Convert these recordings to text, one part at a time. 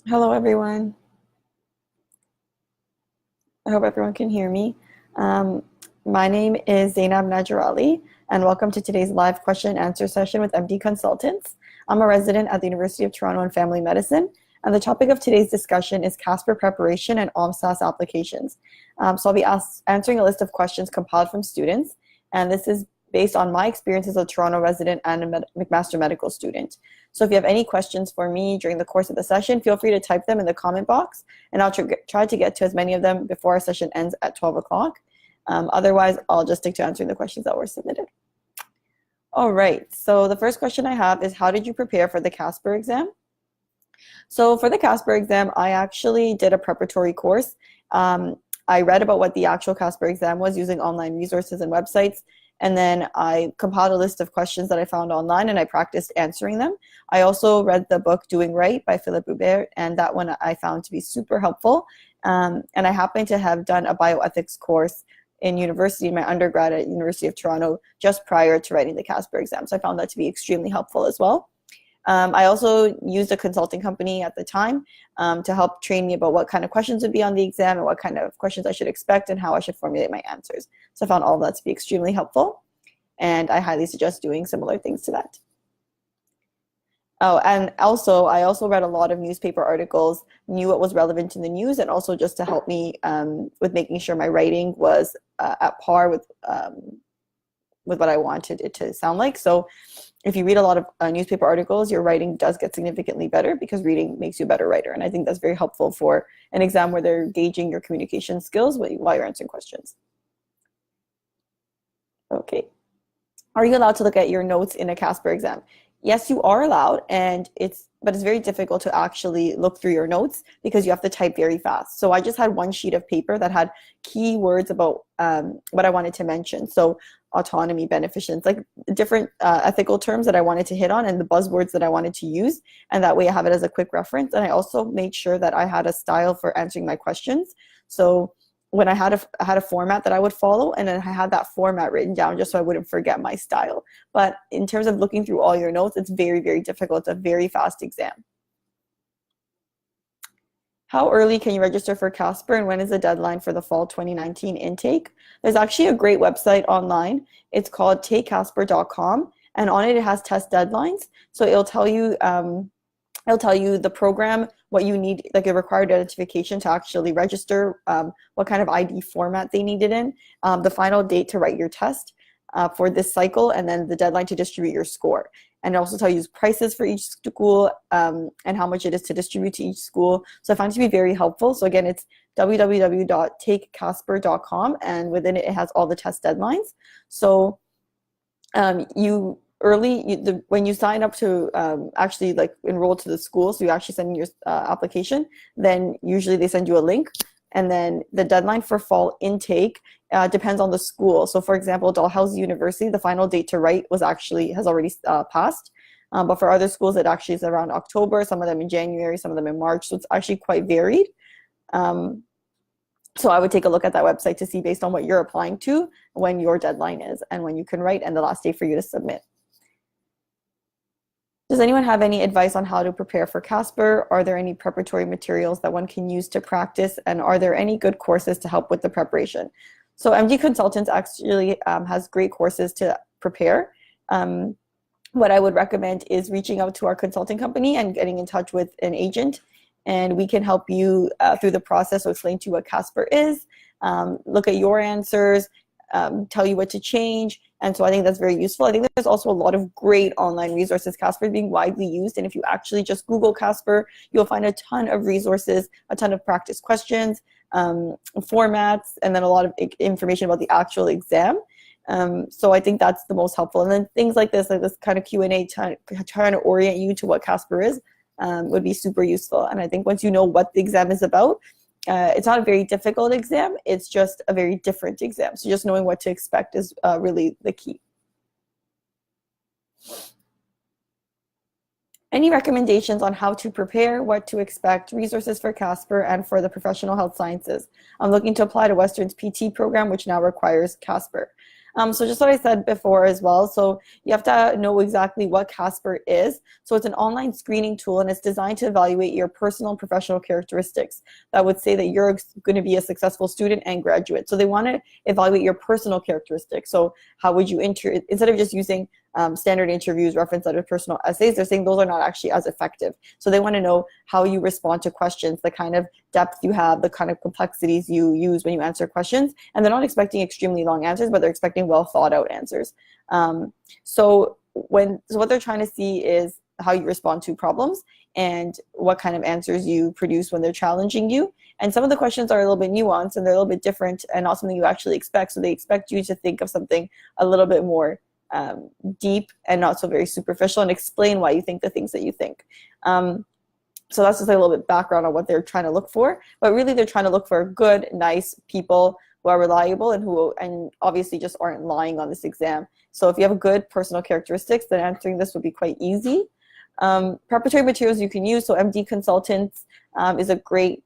Hello, everyone. I hope everyone can hear me. Um, my name is Zainab Najarali, and welcome to today's live question and answer session with MD Consultants. I'm a resident at the University of Toronto in Family Medicine, and the topic of today's discussion is CASPer preparation and OMSAS applications. So I'll be answering a list of questions compiled from students, and this is based on my experience as a Toronto resident and a McMaster medical student. So if you have any questions for me during the course of the session, feel free to type them in the comment box, and I'll try to get to as many of them before our session ends at 12 o'clock. Otherwise, I'll just stick to answering the questions that were submitted. All right, so the first question I have is, how did you prepare for the CASPer exam? So for the CASPer exam, I actually did a preparatory course. I read about what the actual CASPer exam was using online resources and websites, and then I compiled a list of questions that I found online and I practiced answering them. I also read the book Doing Right by Philippe Hubert, and that one I found to be super helpful. And I happen to have done a bioethics course in university, in my undergrad at University of Toronto, just prior to writing the CASPer exam. So I found that to be extremely helpful as well. I also used a consulting company at the time to help train me about what kind of questions would be on the exam and what kind of questions I should expect and how I should formulate my answers. So I found all of that to be extremely helpful, and I highly suggest doing similar things to that. Oh, and also, I also read a lot of newspaper articles, knew what was relevant in the news, and also just to help me with making sure my writing was at par with what I wanted it to sound like. So if you read a lot of newspaper articles, your writing does get significantly better because reading makes you a better writer. And I think that's very helpful for an exam where they're gauging your communication skills while you're answering questions. Okay. Are you allowed to look at your notes in a CASPer exam? Yes, you are allowed, but it's very difficult to actually look through your notes because you have to type very fast. So I just had one sheet of paper that had key words about what I wanted to mention. So autonomy, beneficence, like different ethical terms that I wanted to hit on and the buzzwords that I wanted to use. And that way I have it as a quick reference. And I also made sure that I had a style for answering my questions. So when I had a format that I would follow, and then I had that format written down just so I wouldn't forget my style. But in terms of looking through all your notes, it's very, very difficult. It's a very fast exam. How early can you register for CASPer, and when is the deadline for the fall 2019 intake? There's actually a great website online. It's called takecasper.com, and on it has test deadlines. So it'll tell you the program, what you need, like a required identification to actually register, what kind of ID format they need it in, the final date to write your test for this cycle, and then the deadline to distribute your score. And it also tells you prices for each school and how much it is to distribute to each school. So I find it to be very helpful. So again, it's www.takecasper.com, and within it, it has all the test deadlines. So when you sign up to actually like enroll to the school, so you actually send in your application, then usually they send you a link, and then the deadline for fall intake depends on the school. So for example, Dalhousie University, the final date to write has already passed, but for other schools it actually is around October, some of them in January, some of them in March, so it's actually quite varied. So I would take a look at that website to see, based on what you're applying to, when your deadline is and when you can write and the last day for you to submit. Does anyone have any advice on how to prepare for CASPer? Are there any preparatory materials that one can use to practice? And are there any good courses to help with the preparation? So MD Consultants actually has great courses to prepare. What I would recommend is reaching out to our consulting company and getting in touch with an agent, and we can help you through the process. So explain to you what CASPer is, look at your answers, tell you what to change. And so I think that's very useful. I think there's also a lot of great online resources. CASPer is being widely used, and if you actually just Google CASPer, you'll find a ton of resources, a ton of practice questions, formats, and then a lot of information about the actual exam. So I think that's the most helpful. And then things like this kind of Q&A trying to orient you to what CASPer is would be super useful. And I think once you know what the exam is about, it's not a very difficult exam, it's just a very different exam. So just knowing what to expect is really the key. Any recommendations on how to prepare, what to expect, resources for CASPer and for the professional health sciences? I'm looking to apply to Western's PT program, which now requires CASPer. So just what I said before as well. So you have to know exactly what CASPer is. So it's an online screening tool, and it's designed to evaluate your personal and professional characteristics that would say that you're going to be a successful student and graduate. So they want to evaluate your personal characteristics. So how would you instead of just using standard interviews, reference letters, personal essays, they're saying those are not actually as effective. So they want to know how you respond to questions, the kind of depth you have, the kind of complexities you use when you answer questions. And they're not expecting extremely long answers, but they're expecting well thought out answers. So what they're trying to see is how you respond to problems and what kind of answers you produce when they're challenging you. And some of the questions are a little bit nuanced and they're a little bit different and not something you actually expect. So they expect you to think of something a little bit more deep and not so very superficial, and explain why you think the things that you think. So that's just a little bit background on what they're trying to look for. But really, they're trying to look for good, nice people who are reliable and obviously just aren't lying on this exam. So if you have good personal characteristics, then answering this would be quite easy. Preparatory materials you can use. So MD Consultants is a great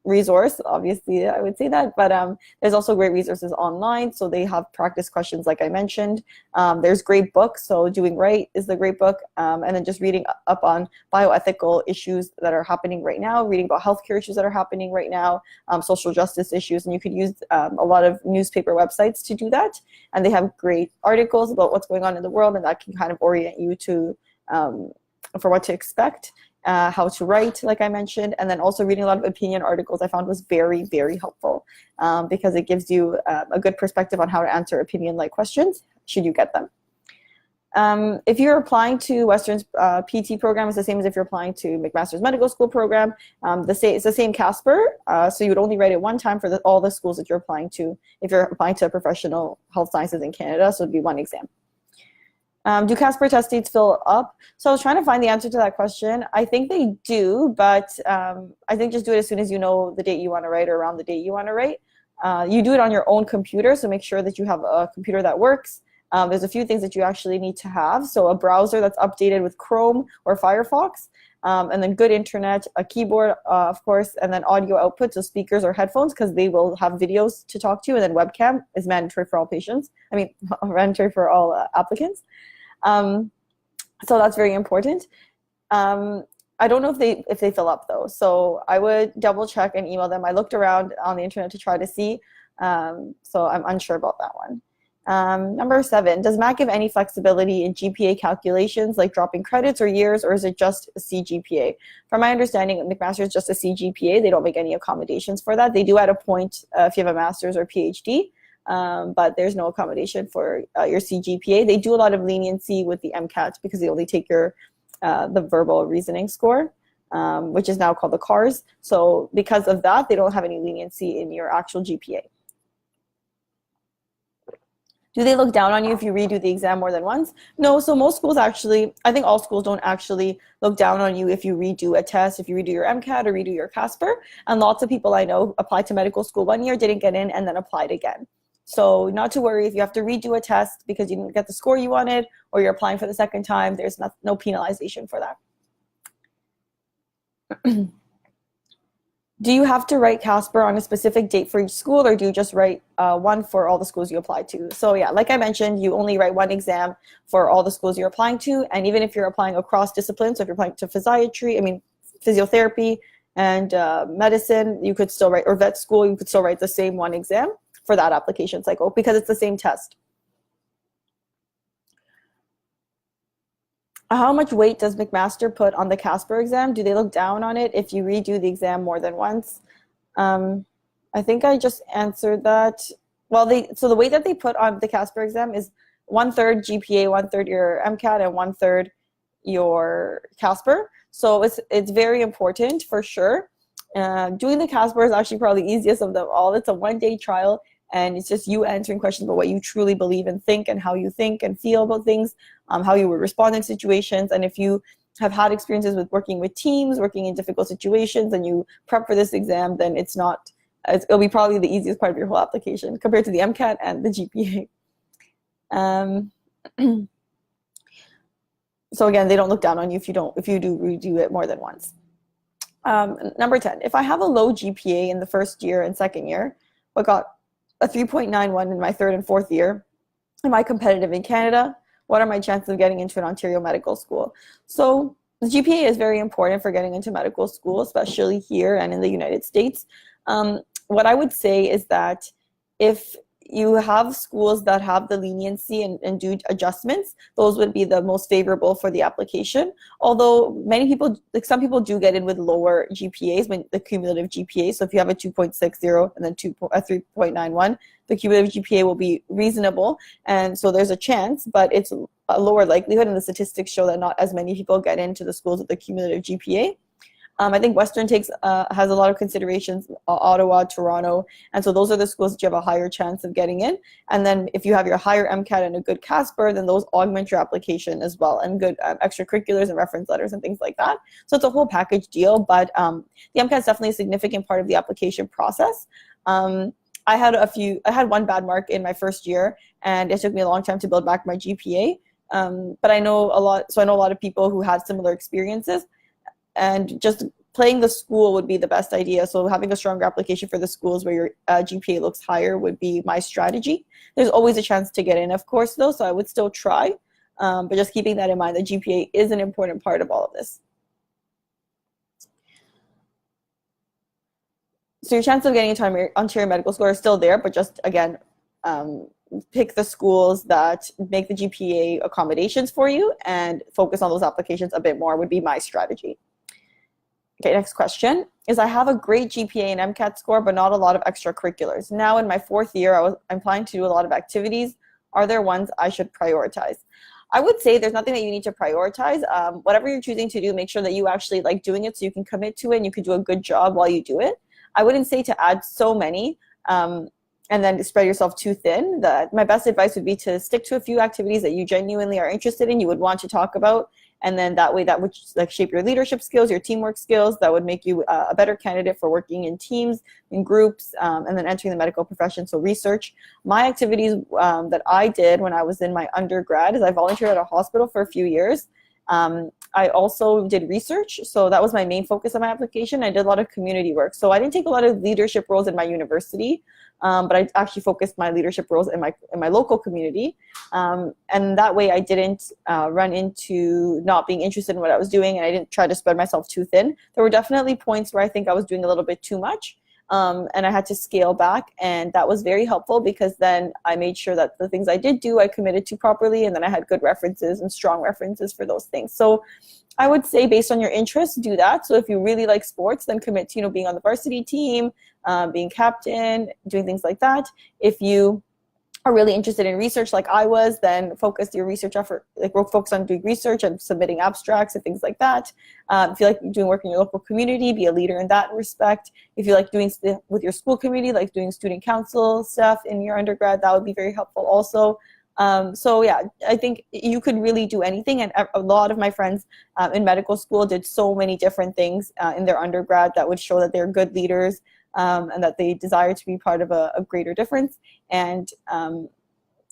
resource. Obviously, I would say that, but there's also great resources online. So they have practice questions, like I mentioned. There's great books. So Doing Right is the great book, and then just reading up on bioethical issues that are happening right now, reading about healthcare issues that are happening right now, social justice issues, and you could use a lot of newspaper websites to do that. And they have great articles about what's going on in the world, and that can kind of orient you to for what to expect, how to write, like I mentioned, and then also reading a lot of opinion articles I found was very, very helpful because it gives you a good perspective on how to answer opinion-like questions, should you get them. If you're applying to Western's PT program, it's the same as if you're applying to McMaster's Medical School program. It's the same CASPer, so you would only write it one time for all the schools that you're applying to if you're applying to professional health sciences in Canada, so it'd be one exam. Do CASPer test dates fill up? So I was trying to find the answer to that question. I think they do, but I think just do it as soon as you know the date you want to write or around the date you want to write. You do it on your own computer, so make sure that you have a computer that works. There's a few things that you actually need to have. So a browser that's updated with Chrome or Firefox, and then good internet, a keyboard, of course, and then audio output, so speakers or headphones, because they will have videos to talk to, and then webcam is mandatory for all patients. I mean, mandatory for all applicants. So that's very important. I don't know if they fill up though, so I would double check and email them. I looked around on the internet to try to see, so I'm unsure about that one. Number 7, does MAC give any flexibility in GPA calculations, like dropping credits or years, or is it just a CGPA? From my understanding, McMaster is just a CGPA. They don't make any accommodations for that. They do add a point if you have a master's or PhD. But there's no accommodation for your CGPA. They do a lot of leniency with the MCAT because they only take your the verbal reasoning score, which is now called the CARS. So because of that, they don't have any leniency in your actual GPA. Do they look down on you if you redo the exam more than once? No, so most schools actually, I think all schools don't actually look down on you if you redo a test, if you redo your MCAT or redo your CASPer. And lots of people I know applied to medical school one year, didn't get in, and then applied again. So not to worry if you have to redo a test because you didn't get the score you wanted, or you're applying for the second time, there's no penalization for that. Do you have to write CASPer on a specific date for each school, or do you just write one for all the schools you apply to? So yeah, like I mentioned, you only write one exam for all the schools you're applying to, and even if you're applying across disciplines, so if you're applying to physiotherapy and medicine, you could still write, or vet school, you could still write the same one exam for that application cycle because it's the same test. How much weight does McMaster put on the CASPer exam? Do they look down on it if you redo the exam more than once? I think I just answered that. Well, so the weight that they put on the CASPer exam is 1/3 GPA, 1/3 your MCAT, and 1/3 your CASPer. So it's very important for sure. Doing the CASPer is actually probably the easiest of them all. It's a one-day trial, and it's just you answering questions about what you truly believe and think, and how you think and feel about things, how you would respond in situations. And if you have had experiences with working with teams, working in difficult situations, and you prep for this exam, then it'll be probably the easiest part of your whole application compared to the MCAT and the GPA. So again, they don't look down on you if you do redo it more than once. Number 10, if I have a low GPA in the first year and second year, but got a 3.91 in my third and fourth year, Am I competitive in Canada? What are my chances of getting into an Ontario medical school? So the GPA is very important for getting into medical school, especially here and in the United States. What I would say is that if you have schools that have the leniency and do adjustments, those would be the most favorable for the application. Although many people, like some people do get in with lower GPAs, when the cumulative GPA. So if you have a 2.60 and then 3.91, the cumulative GPA will be reasonable. And so there's a chance, but it's a lower likelihood. And the statistics show that not as many people get into the schools with the cumulative GPA. I think Western has a lot of considerations, Ottawa, Toronto, and so those are the schools that you have a higher chance of getting in. And then if you have your higher MCAT and a good CASPer, then those augment your application as well, and good extracurriculars and reference letters and things like that. So it's a whole package deal, but the MCAT is definitely a significant part of the application process. I had one bad mark in my first year, and it took me a long time to build back my GPA. But I know a lot of people who had similar experiences. And just playing the school would be the best idea. So having a stronger application for the schools where your GPA looks higher would be my strategy. There's always a chance to get in, of course, though, so I would still try. But just keeping that in mind, the GPA is an important part of all of this. So your chances of getting into Ontario Medical School are still there, but just, again, pick the schools that make the GPA accommodations for you and focus on those applications a bit more would be my strategy. Okay, next question is, I have a great GPA and MCAT score, but not a lot of extracurriculars. Now in my 4th year, I'm planning to do a lot of activities. Are there ones I should prioritize? I would say there's nothing that you need to prioritize. Whatever you're choosing to do, make sure that you actually like doing it so you can commit to it and you can do a good job while you do it. I wouldn't say to add so many and then to spread yourself too thin. My best advice would be to stick to a few activities that you genuinely are interested in, you would want to talk about, and then that way that would like shape your leadership skills, your teamwork skills. That would make you a better candidate for working in teams, in groups, and then entering the medical profession. So research. My activities that I did when I was in my undergrad is I volunteered at a hospital for a few years. I also did research, so that was my main focus of my application. I did a lot of community work. So I didn't take a lot of leadership roles in my university, but I actually focused my leadership roles in my local community. And that way I didn't run into not being interested in what I was doing, and I didn't try to spread myself too thin. There were definitely points where I think I was doing a little bit too much. And I had to scale back, and that was very helpful because then I made sure that the things I did do, I committed to properly, and then I had good references and strong references for those things. So I would say based on your interests, do that. So if you really like sports, then commit to being on the varsity team, being captain, doing things like that. If you are really interested in research like I was, then focus your research effort, focus on doing research and submitting abstracts and things like that. If you like doing work in your local community, be a leader in that respect. If you like doing with your school community, like doing student council stuff in your undergrad, that would be very helpful also. So yeah, I think you could really do anything, and a lot of my friends in medical school did so many different things in their undergrad that would show that they're good leaders, and that they desire to be part of a greater difference, and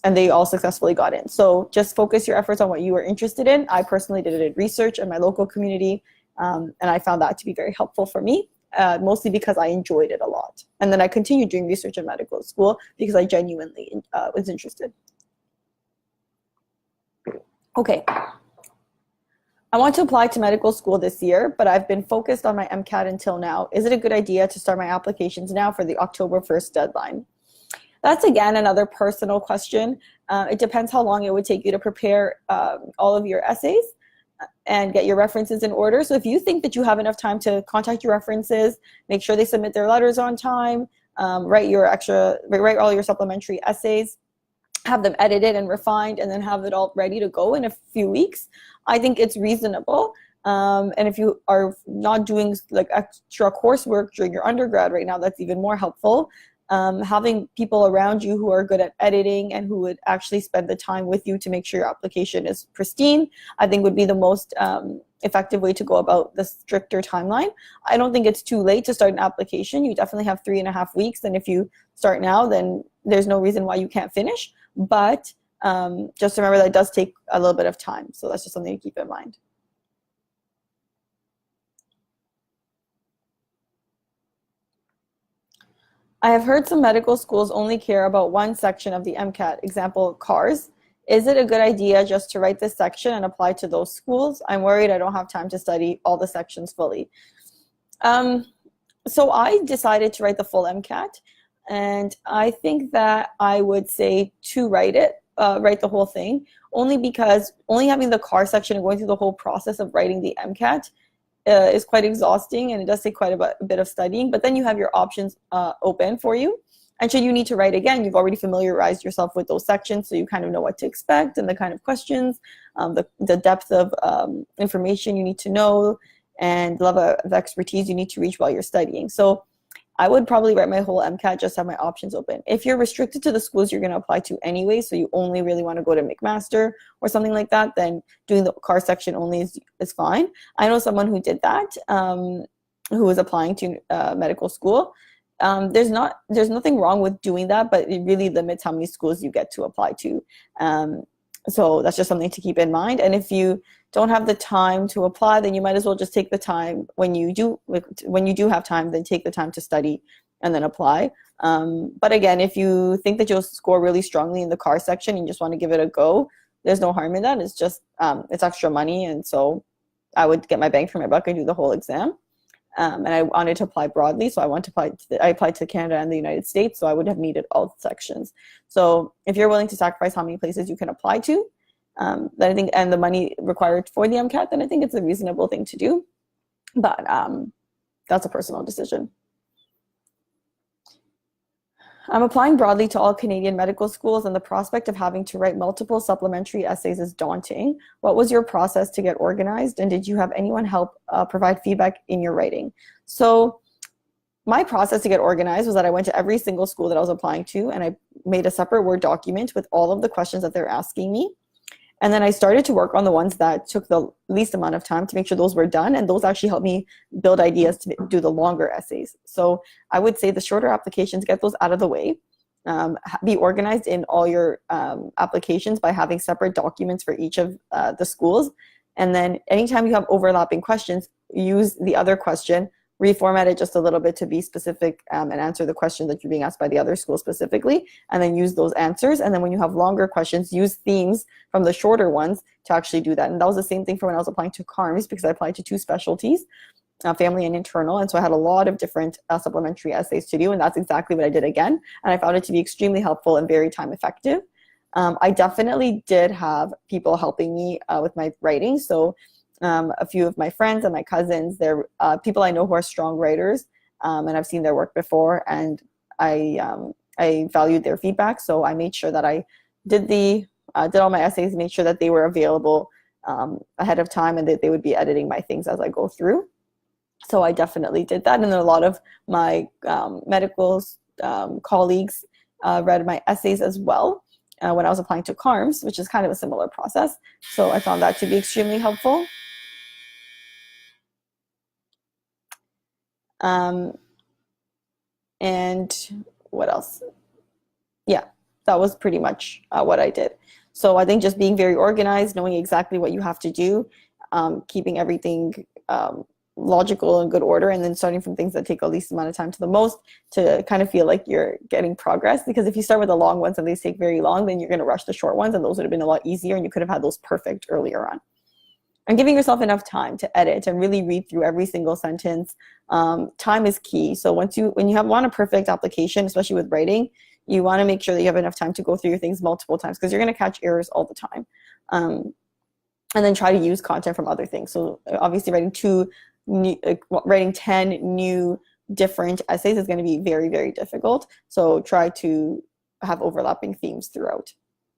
they all successfully got in. So just focus your efforts on what you are interested in. I personally did it in research in my local community, and I found that to be very helpful for me, mostly because I enjoyed it a lot. And then I continued doing research in medical school because I genuinely was interested. Okay. I want to apply to medical school this year, but I've been focused on my MCAT until now. Is it a good idea to start my applications now for the October 1st deadline? That's, again, another personal question. It depends how long it would take you to prepare all of your essays and get your references in order. So if you think that you have enough time to contact your references, make sure they submit their letters on time, write all your supplementary essays, have them edited and refined, and then have it all ready to go in a few weeks, I think it's reasonable. And if you are not doing like extra coursework during your undergrad right now, that's even more helpful. Having people around you who are good at editing and who would actually spend the time with you to make sure your application is pristine, I think would be the most effective way to go about the stricter timeline. I don't think it's too late to start an application. You definitely have 3.5 weeks, and if you start now, then there's no reason why you can't finish. But just remember that it does take a little bit of time, so that's just something to keep in mind. I have heard some medical schools only care about one section of the MCAT, example, cars. Is it a good idea just to write this section and apply to those schools? I'm worried I don't have time to study all the sections fully. So I decided to write the full MCAT, and I think that I would say to write it, write the whole thing, only because only having the car section and going through the whole process of writing the MCAT is quite exhausting, and it does take quite a bit of studying, but then you have your options open for you. And should you need to write again, you've already familiarized yourself with those sections, so you kind of know what to expect and the kind of questions, the depth of information you need to know, and the level of expertise you need to reach while you're studying. So I would probably write my whole MCAT, just have my options open. If you're restricted to the schools you're going to apply to anyway, so you only really want to go to McMaster or something like that, then doing the car section only is fine. I know someone who did that, who was applying to medical school. There's nothing wrong with doing that, but it really limits how many schools you get to apply to. So that's just something to keep in mind. And if you don't have the time to apply, then you might as well just take the time when you do have time, then take the time to study and then apply. But again, if you think that you'll score really strongly in the car section and you just want to give it a go, there's no harm in that. It's just it's extra money, and so I would get my bang for my buck and do the whole exam. And I wanted to apply broadly, so I applied to Canada and the United States, so I would have needed all sections. So if you're willing to sacrifice how many places you can apply to, then I think, and the money required for the MCAT, then I think it's a reasonable thing to do. But that's a personal decision. I'm applying broadly to all Canadian medical schools, and the prospect of having to write multiple supplementary essays is daunting. What was your process to get organized, and did you have anyone help provide feedback in your writing? So my process to get organized was that I went to every single school that I was applying to, and I made a separate Word document with all of the questions that they're asking me. And then I started to work on the ones that took the least amount of time to make sure those were done. And those actually helped me build ideas to do the longer essays. So I would say the shorter applications, get those out of the way. Be organized in all your applications by having separate documents for each of the schools. And then anytime you have overlapping questions, use the other question, reformat it just a little bit to be specific and answer the question that you're being asked by the other school specifically, and then use those answers. And then when you have longer questions, use themes from the shorter ones to actually do that. And that was the same thing for when I was applying to CARMS, because I applied to 2 specialties, family and internal. And so I had a lot of different supplementary essays to do, and that's exactly what I did again. And I found it to be extremely helpful and very time effective. I definitely did have people helping me with my writing. So a few of my friends and my cousins, they're people I know who are strong writers, and I've seen their work before, and I valued their feedback. So I made sure that I did all my essays, made sure that they were available ahead of time, and that they would be editing my things as I go through. So I definitely did that. And then a lot of my medical colleagues read my essays as well when I was applying to CARMS, which is kind of a similar process. So I found that to be extremely helpful. And what else? Yeah, that was pretty much what I did. So I think just being very organized, knowing exactly what you have to do, keeping everything logical and good order, and then starting from things that take the least amount of time to the most, to kind of feel like you're getting progress. Because if you start with the long ones and they take very long, then you're going to rush the short ones, and those would have been a lot easier, and you could have had those perfect earlier on. And giving yourself enough time to edit and really read through every single sentence. Time is key. So when you want a perfect application, especially with writing, you want to make sure that you have enough time to go through your things multiple times, because you're going to catch errors all the time. And then try to use content from other things. So obviously writing 10 new different essays is going to be very, very difficult. So try to have overlapping themes throughout,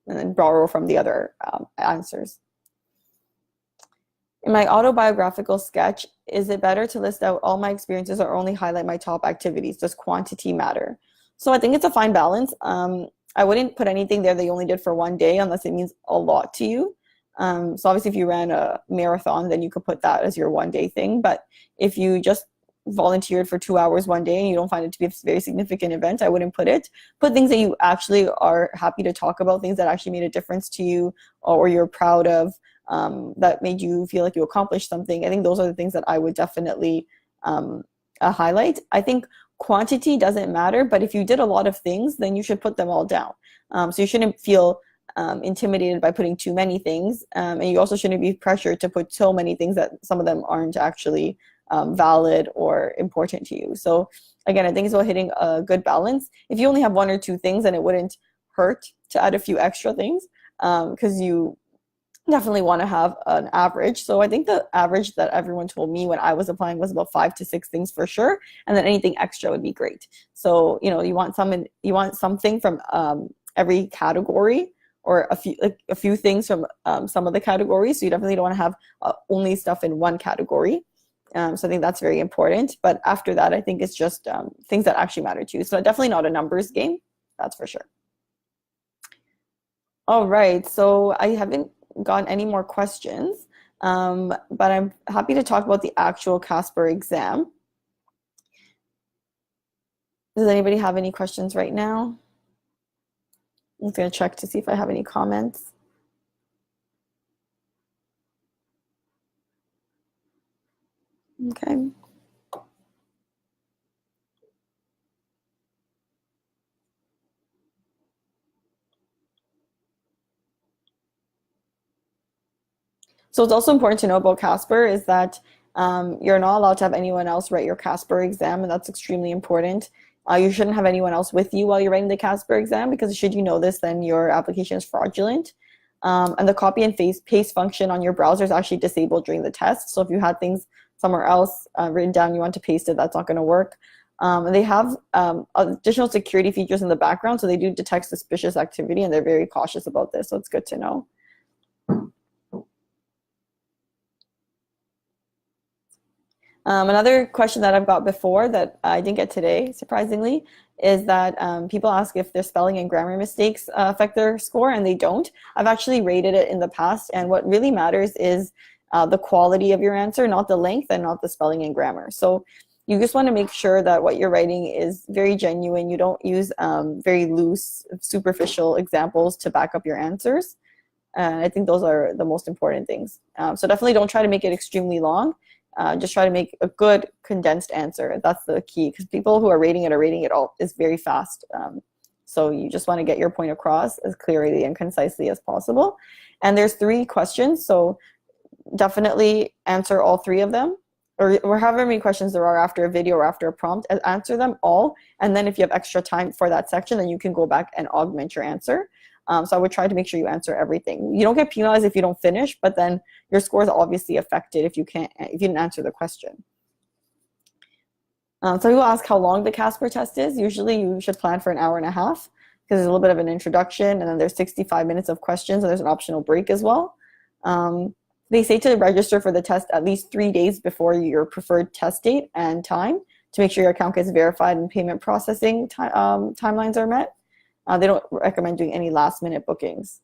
and then borrow from the other answers. In my autobiographical sketch, is it better to list out all my experiences or only highlight my top activities? Does quantity matter? So I think it's a fine balance. I wouldn't put anything there that you only did for one day unless it means a lot to you. So obviously if you ran a marathon, then you could put that as your one day thing. But if you just volunteered for 2 hours one day and you don't find it to be a very significant event, I wouldn't put it. Put things that you actually are happy to talk about, things that actually made a difference to you or you're proud of, that made you feel like you accomplished something. I think those are the things that I would definitely highlight. I think quantity doesn't matter, but if you did a lot of things, then you should put them all down. So you shouldn't feel intimidated by putting too many things, and you also shouldn't be pressured to put so many things that some of them aren't actually valid or important to you. So again, I think it's about hitting a good balance. If you only have one or two things, then it wouldn't hurt to add a few extra things, because you definitely want to have an average. So I think the average that everyone told me when I was applying was about 5 to 6 things for sure, and then anything extra would be great. So you want something from every category, or a few things from some of the categories. So you definitely don't want to have only stuff in one category. So I think that's very important. But after that, I think it's just things that actually matter to you. So definitely not a numbers game, that's for sure. All right, so I haven't gotten any more questions, but I'm happy to talk about the actual CASPer exam. Does anybody have any questions right now? I'm just going to check to see if I have any comments. Okay. So it's also important to know about CASPer is that you're not allowed to have anyone else write your CASPer exam, and that's extremely important. You shouldn't have anyone else with you while you're writing the CASPer exam, because should you know this, then your application is fraudulent. And the copy and paste function on your browser is actually disabled during the test. So if you had things somewhere else written down, you want to paste it, that's not going to work. And they have additional security features in the background, so they do detect suspicious activity, and they're very cautious about this, so it's good to know. Another question that I've got before that I didn't get today, surprisingly, is that people ask if their spelling and grammar mistakes affect their score, and they don't. I've actually rated it in the past, and what really matters is the quality of your answer, not the length and not the spelling and grammar. So you just want to make sure that what you're writing is very genuine. You don't use very loose, superficial examples to back up your answers. And I think those are the most important things. So definitely don't try to make it extremely long. Just try to make a good condensed answer. That's the key, because people who are rating it all is very fast. So you just want to get your point across as clearly and concisely as possible. And there's 3 questions, so definitely answer all 3 of them, or however many questions there are after a video or after a prompt, answer them all. And then if you have extra time for that section, then you can go back and augment your answer. So I would try to make sure you answer everything. You don't get penalized if you don't finish, but then your score is obviously affected if you didn't answer the question. So people ask how long the CASPer test is. Usually you should plan for an hour and a half, because there's a little bit of an introduction, and then there's 65 minutes of questions, and there's an optional break as well. They say to register for the test at least 3 days before your preferred test date and time, to make sure your account gets verified and payment processing timelines are met. They don't recommend doing any last-minute bookings.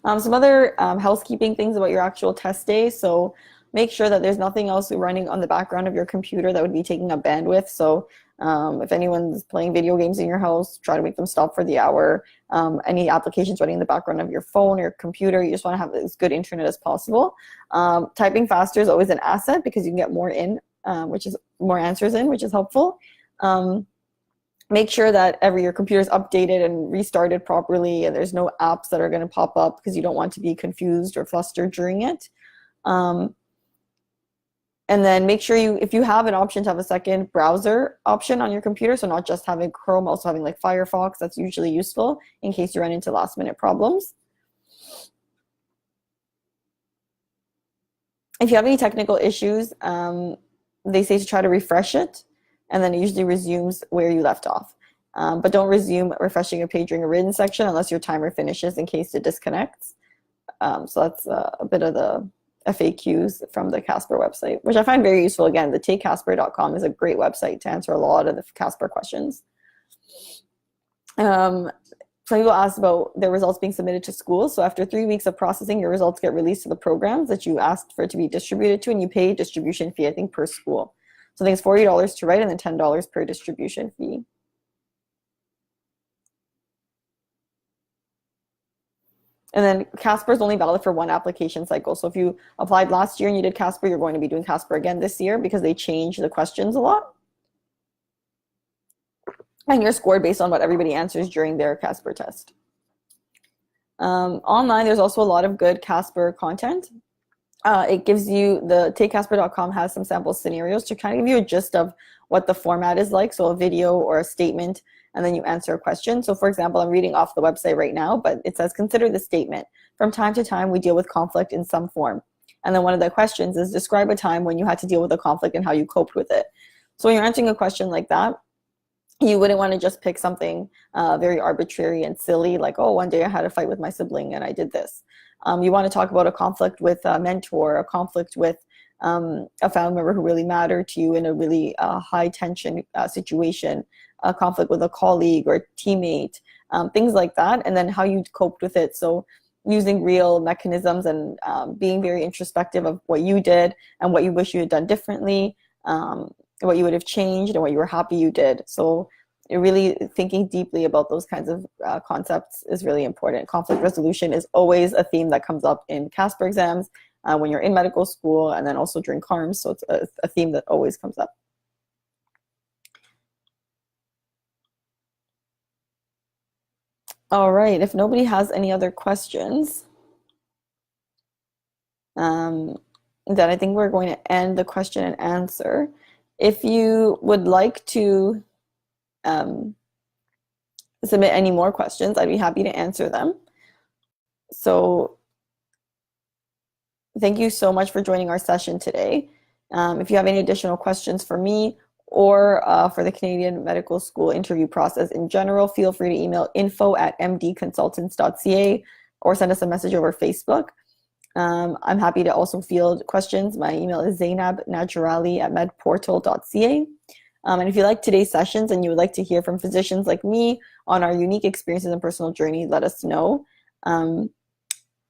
Some other housekeeping things about your actual test day. So make sure that there's nothing else running on the background of your computer that would be taking up bandwidth. So if anyone's playing video games in your house, try to make them stop for the hour. Any applications running in the background of your phone or your computer, you just want to have as good internet as possible. Typing faster is always an asset, because you can get more in, which is more answers in, which is helpful. Make sure that your computer is updated and restarted properly, and there's no apps that are going to pop up, because you don't want to be confused or flustered during it. And then make sure if you have an option to have a second browser option on your computer, so not just having Chrome, also having like Firefox, that's usually useful in case you run into last-minute problems. If you have any technical issues, they say to try to refresh it, and then it usually resumes where you left off. But don't resume refreshing a page during a written section unless your timer finishes, in case it disconnects. So that's a bit of the FAQs from the CASPer website, which I find very useful. Again, the takecasper.com is a great website to answer a lot of the CASPer questions. Some people asked about their results being submitted to schools. So after 3 weeks of processing, your results get released to the programs that you asked for it to be distributed to, and you pay a distribution fee, I think, per school. So I think it's $40 to write and then $10 per distribution fee. And then CASPer is only valid for one application cycle. So if you applied last year and you did CASPer, you're going to be doing CASPer again this year because they change the questions a lot. And you're scored based on what everybody answers during their CASPer test. Online, there's also a lot of good CASPer content. It gives you, the takecasper.com has some sample scenarios to kind of give you a gist of what the format is like. So a video or a statement, and then you answer a question. So for example, I'm reading off the website right now, but it says, consider the statement. From time to time, we deal with conflict in some form. And then one of the questions is, describe a time when you had to deal with a conflict and how you coped with it. So when you're answering a question like that, you wouldn't want to just pick something very arbitrary and silly, like, oh, one day I had a fight with my sibling and I did this. You want to talk about a conflict with a mentor, a conflict with a family member who really mattered to you in a really high tension situation, a conflict with a colleague or a teammate, things like that, and then how you coped with it. So using real mechanisms and being very introspective of what you did and what you wish you had done differently, what you would have changed and what you were happy you did. So really thinking deeply about those kinds of concepts is really important. Conflict resolution is always a theme that comes up in CASPer exams when you're in medical school, and then also during CARMs. So it's a theme that always comes up. All right, if nobody has any other questions, then I think we're going to end the question and answer. If you would like to submit any more questions, I'd be happy to answer them. So thank you so much for joining our session today. If you have any additional questions for me or for the Canadian Medical School interview process in general, feel free to email info@mdconsultants.ca or send us a message over Facebook. I'm happy to also field questions. My email is zainab.najarali@medportal.ca. And if you like today's sessions and you would like to hear from physicians like me on our unique experiences and personal journey, let us know.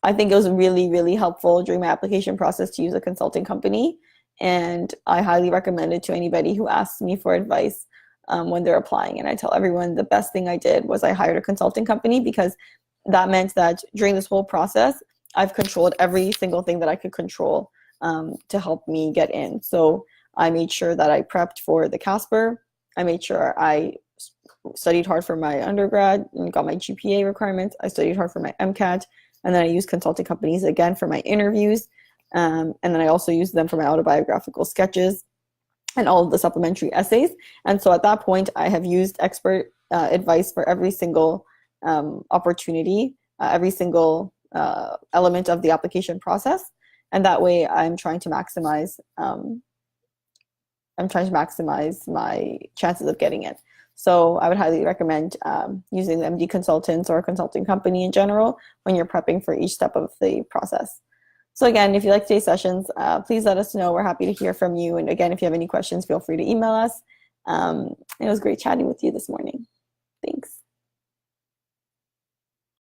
I think it was really, really helpful during my application process to use a consulting company. And I highly recommend it to anybody who asks me for advice when they're applying. And I tell everyone the best thing I did was I hired a consulting company, because that meant that during this whole process, I've controlled every single thing that I could control to help me get in. So I made sure that I prepped for the CASPer. I made sure I studied hard for my undergrad and got my GPA requirements. I studied hard for my MCAT. And then I used consulting companies again for my interviews. And then I also used them for my autobiographical sketches and all of the supplementary essays. And so at that point, I have used expert advice for every single opportunity, every single element of the application process. And that way I'm trying to maximize my chances of getting it. So I would highly recommend using the MD consultants or a consulting company in general when you're prepping for each step of the process. So again, if you like today's sessions, please let us know. We're happy to hear from you. And again, if you have any questions, feel free to email us. It was great chatting with you this morning. Thanks.